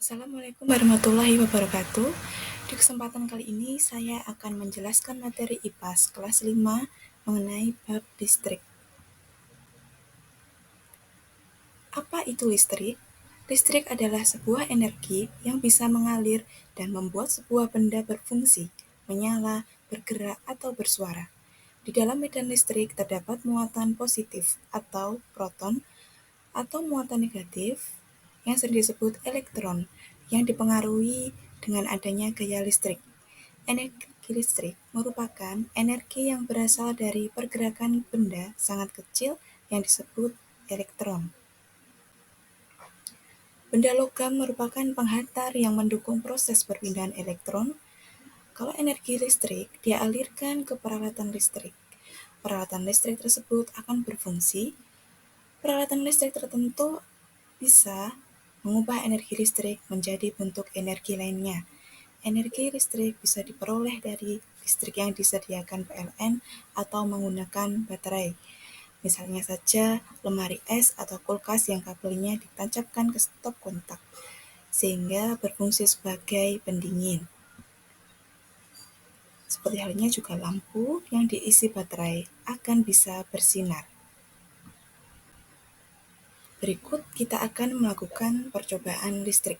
Assalamualaikum warahmatullahi wabarakatuh. Di kesempatan kali ini saya akan menjelaskan materi IPAS kelas 5 mengenai bab listrik. Apa itu listrik? Listrik adalah sebuah energi yang bisa mengalir dan membuat sebuah benda berfungsi, menyala, bergerak, atau bersuara. Di dalam medan listrik terdapat muatan positif atau proton atau muatan negatif yang sering disebut elektron yang dipengaruhi dengan adanya gaya listrik. Energi listrik merupakan energi yang berasal dari pergerakan benda sangat kecil yang disebut elektron. Benda logam merupakan penghantar yang mendukung proses perpindahan elektron. Kalau energi listrik dialirkan ke peralatan listrik, peralatan listrik tersebut akan berfungsi. Peralatan listrik tertentu bisa mengubah energi listrik menjadi bentuk energi lainnya. Energi listrik bisa diperoleh dari listrik yang disediakan PLN atau menggunakan baterai. Misalnya saja lemari es atau kulkas yang kabelnya ditancapkan ke stop kontak, sehingga berfungsi sebagai pendingin. Seperti halnya juga lampu yang diisi baterai akan bisa bersinar. Berikut kita akan melakukan percobaan listrik.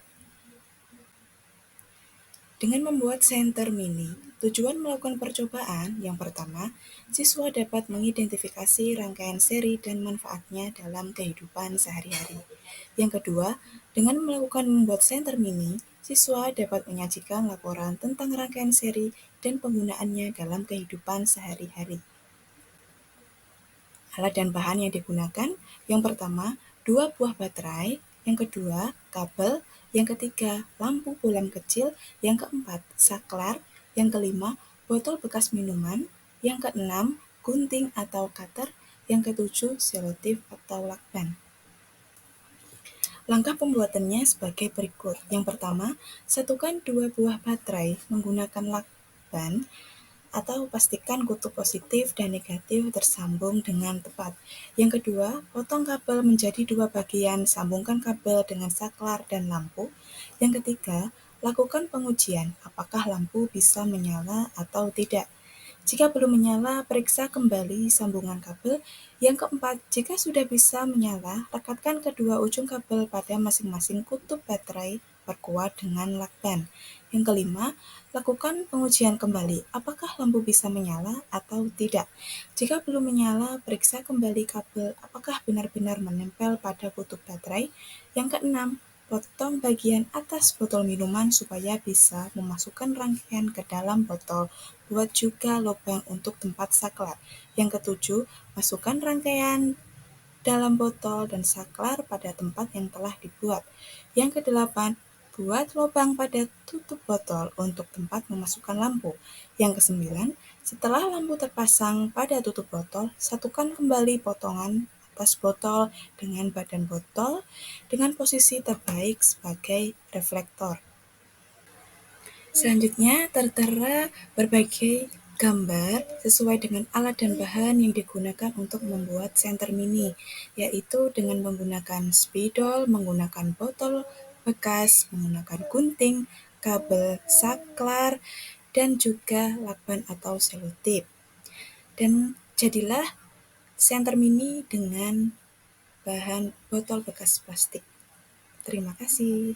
Dengan membuat senter mini, tujuan melakukan percobaan yang pertama, siswa dapat mengidentifikasi rangkaian seri dan manfaatnya dalam kehidupan sehari-hari. Yang kedua, dengan melakukan membuat senter mini, siswa dapat menyajikan laporan tentang rangkaian seri dan penggunaannya dalam kehidupan sehari-hari. Alat dan bahan yang digunakan, yang pertama, 2 buah baterai, yang kedua, kabel, yang ketiga, lampu bohlam kecil, yang keempat, saklar, yang kelima, botol bekas minuman, yang keenam, gunting atau cutter, yang ketujuh, selotip atau lakban. Langkah pembuatannya sebagai berikut. Yang pertama, satukan 2 buah baterai menggunakan lakban atau pastikan kutub positif dan negatif tersambung dengan tepat. Yang kedua, potong kabel menjadi 2 bagian, sambungkan kabel dengan saklar dan lampu. Yang ketiga, lakukan pengujian apakah lampu bisa menyala atau tidak. Jika belum menyala, periksa kembali sambungan kabel. Yang keempat, jika sudah bisa menyala, rekatkan kedua ujung kabel pada masing-masing kutub baterai, perkuat dengan lakban. Yang kelima, lakukan pengujian kembali, apakah lampu bisa menyala atau tidak. Jika belum menyala, periksa kembali kabel, apakah benar-benar menempel pada kutub baterai. Yang keenam, potong bagian atas botol minuman supaya bisa memasukkan rangkaian ke dalam botol. Buat juga lubang untuk tempat saklar. Yang ketujuh, masukkan rangkaian dalam botol dan saklar pada tempat yang telah dibuat. Yang kedelapan, buat lubang pada tutup botol untuk tempat memasukkan lampu. Yang kesembilan, setelah lampu terpasang pada tutup botol, satukan kembali potongan atas botol dengan badan botol dengan posisi terbaik sebagai reflektor. Selanjutnya tertera berbagai gambar sesuai dengan alat dan bahan yang digunakan untuk membuat senter mini, yaitu dengan menggunakan spidol, menggunakan botol bekas, menggunakan gunting, kabel, saklar, dan juga lakban atau selotip. Dan jadilah senter mini dengan bahan botol bekas plastik. Terima kasih.